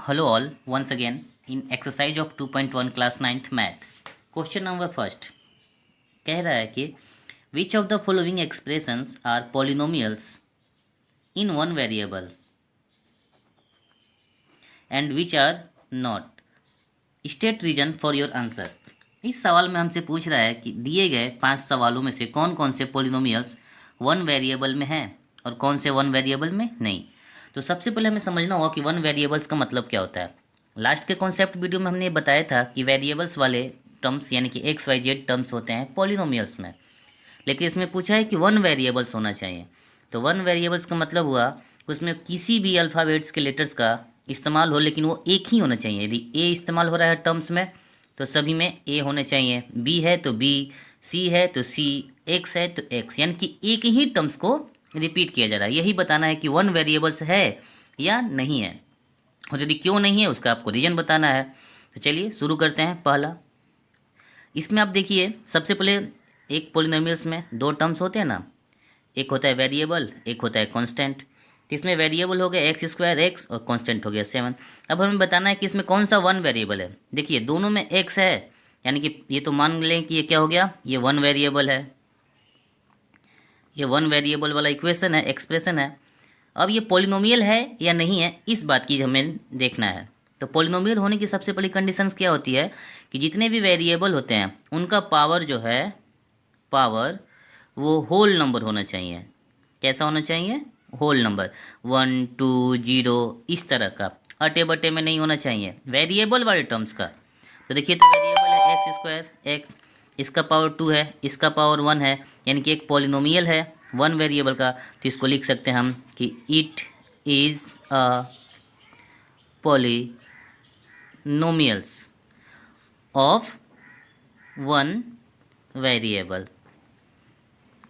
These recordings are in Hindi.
Hello all, once again in exercise of 2.1 class 9th math. Question number first कह रहा है कि which of the following expressions are polynomials in one variable and which are not. State reason for your answer. इस सवाल में हमसे पूछ रहा है कि दिए गए 5 सवालों में से कौन कौन से पोलिनोमियल्स वन वेरिएबल में हैं और कौन से वन वेरिएबल में नहीं। तो सबसे पहले हमें समझना होगा कि वन वेरिएबल्स का मतलब क्या होता है। लास्ट के कॉन्सेप्ट वीडियो में हमने बताया था कि वेरिएबल्स वाले टर्म्स यानी कि एक्स वाई जेड टर्म्स होते हैं पॉलिनोमियल्स में, लेकिन इसमें पूछा है कि वन वेरिएबल्स होना चाहिए। तो वन वेरिएबल्स का मतलब हुआ कि उसमें किसी भी अल्फ़ाबेट्स के लेटर्स का इस्तेमाल हो, लेकिन वो एक ही होना चाहिए। यदि ए इस्तेमाल हो रहा है टर्म्स में तो सभी में ए होने चाहिए, बी है तो बी, सी है तो सी, एक्स है तो एक्स, यानी कि एक ही टर्म्स को रिपीट किया जा रहा है। यही बताना है कि वन वेरिएबल्स है या नहीं है, और यदि क्यों नहीं है उसका आपको रीजन बताना है। तो चलिए शुरू करते हैं। पहला, इसमें आप देखिए सबसे पहले एक पोलिनोमियल्स में दो टर्म्स होते हैं ना, एक होता है वेरिएबल, एक होता है कांस्टेंट। तो इसमें वेरिएबल हो गया एक्स स्क्वायर एक्स और कांस्टेंट हो गया 7। अब हमें बताना है कि इसमें कौन सा वन वेरिएबल है। देखिए दोनों में एक्स है, यानी कि ये तो मान लें कि ये क्या हो गया, ये वन वेरिएबल है, ये वन वेरिएबल वाला इक्वेशन है, एक्सप्रेशन है। अब ये पॉलिनोमियल है या नहीं है, इस बात की हमें देखना है। तो पॉलिनोमियल होने की सबसे बड़ी कंडीशंस क्या होती है कि जितने भी वेरिएबल होते हैं उनका पावर जो है, पावर वो होल नंबर होना चाहिए। कैसा होना चाहिए? होल नंबर, 1 2 0 इस तरह का, अटे बटे में नहीं होना चाहिए वेरिएबल वाले टर्म्स का। तो देखिए, तो वेरिएबल है एक्स स्क्वायर एक्स, इसका पावर 2 है, इसका पावर 1 है, यानी कि एक पॉलिनोमियल है वन वेरिएबल का। तो इसको लिख सकते हैं हम कि it is a polynomials of one variable.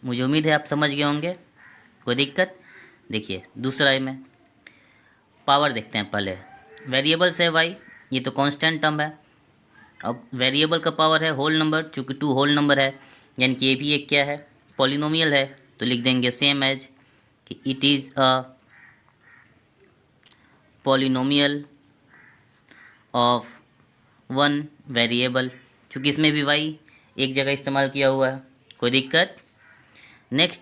मुझे उम्मीद है आप समझ गए होंगे, कोई दिक्कत? देखिए दूसरा में पावर देखते हैं। पहले वेरिएबल से वाई, ये तो कांस्टेंट टर्म है। अब वेरिएबल का पावर है होल नंबर, चूँकि 2 होल नंबर है, यानी कि ये भी एक क्या है, पॉलिनोमियल है। तो लिख देंगे सेम एज कि it is a polynomial of one variable, क्योंकि इसमें भी वाई एक जगह इस्तेमाल किया हुआ है, कोई दिक्कत? नेक्स्ट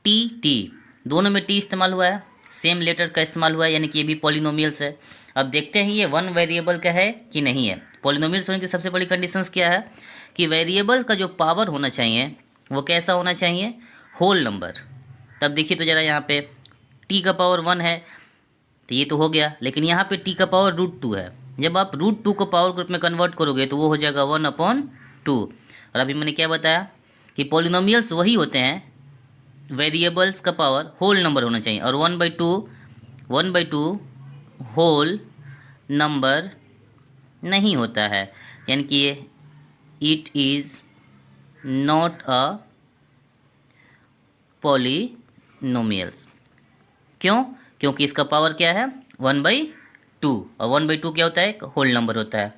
टी, टी दोनों में टी इस्तेमाल हुआ है, सेम लेटर का इस्तेमाल हुआ है, यानी कि ये भी पॉलिनोमियल्स है। अब देखते हैं ये वन वेरिएबल का है कि नहीं है। पॉलिनोमियल्स होने की सबसे बड़ी कंडीशंस क्या है कि वेरिएबल का जो पावर होना चाहिए वो कैसा होना चाहिए, होल नंबर। तब देखिए तो ज़रा यहाँ पे टी का पावर 1 है तो ये तो हो गया, लेकिन यहाँ पे टी का पावर √2 है। जब आप √2 को पावर ग्रुप में कन्वर्ट करोगे तो वो हो जाएगा 1/2। और अभी मैंने क्या बताया कि पॉलिनोमियल्स वही होते हैं, वेरिएबल्स का पावर होल नंबर होना चाहिए, और 1/2 होल नंबर नहीं होता है, यानी कि ये it is not a polynomials. क्यों? क्योंकि इसका पावर क्या है, 1/2, और 1/2 क्या होता है, एक होल नंबर होता है।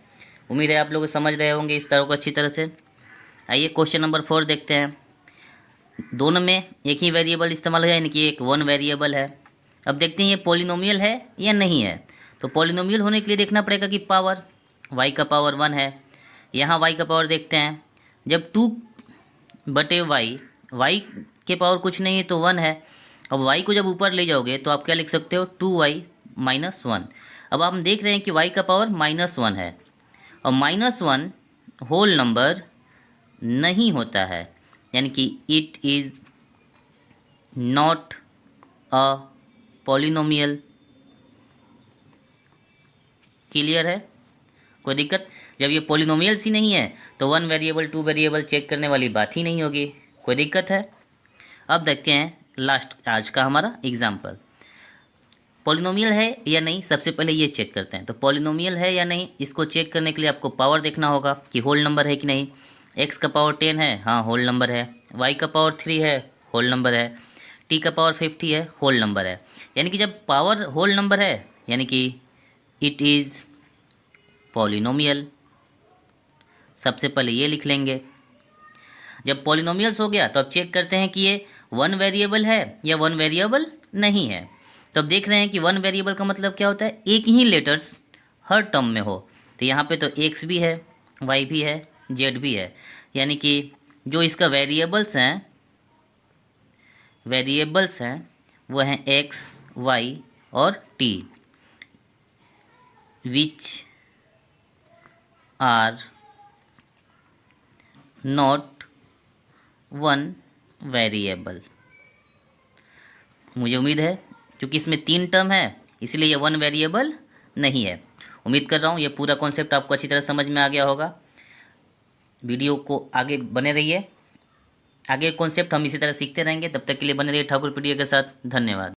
उम्मीद है आप लोग समझ रहे होंगे इस तरह को अच्छी तरह से। आइए क्वेश्चन नंबर 4 देखते हैं। दोनों में एक ही वेरिएबल इस्तेमाल है, यानी कि एक वन वेरिएबल है। अब देखते हैं ये पॉलिनोमियल है या नहीं है। तो पॉलिनोमियल होने के लिए देखना पड़ेगा कि पावर y का पावर 1 है। यहाँ y का पावर देखते हैं, जब 2/y, y के पावर कुछ नहीं है तो 1 है। अब y को जब ऊपर ले जाओगे तो आप क्या लिख सकते हो, 2y - 1। अब हम देख रहे हैं कि y का पावर -1 है, और -1 होल नंबर नहीं होता है, यानी कि it is not a polynomial. Clear है? कोई दिक्कत? जब ये पॉलिनोमियल्स ही नहीं है तो one variable two variable check करने वाली बात ही नहीं होगी। कोई दिक्कत है? अब देखते हैं लास्ट आज का हमारा एग्जाम्पल, पॉलिनोमियल है या नहीं। सबसे पहले ये चेक करते हैं। तो पॉलिनोमियल है या नहीं, इसको चेक करने के लिए आपको पावर देखना होगा कि होल नंबर है कि नहीं। एक्स का पावर 10 है, हाँ होल नंबर है। वाई का पावर 3 है, होल नंबर है। टी का पावर 50 है, होल नंबर है। यानी कि जब पावर होल नंबर है, यानी कि इट इज़ पॉलिनोमियल। सबसे पहले ये लिख लेंगे। जब पॉलिनोमियल्स हो गया तो अब चेक करते हैं कि ये वन वेरिएबल है या वन वेरिएबल नहीं है। तो अब देख रहे हैं कि वन वेरिएबल का मतलब क्या होता है, एक ही लेटर्स हर टर्म में हो। तो यहाँ पे तो एक्स भी है, वाई भी है, जेड भी है, यानी कि जो इसका वेरिएबल्स हैं वो हैं एक्स, वाई और T, which are not one variable. मुझे उम्मीद है क्योंकि इसमें 3 टर्म है इसलिए ये वन वेरिएबल नहीं है। उम्मीद कर रहा हूँ ये पूरा कॉन्सेप्ट आपको अच्छी तरह समझ में आ गया होगा। वीडियो को आगे बने रहिए, आगे कॉन्सेप्ट हम इसी तरह सीखते रहेंगे। तब तक के लिए बने रहिए ठाकुर पीडिया के साथ। धन्यवाद।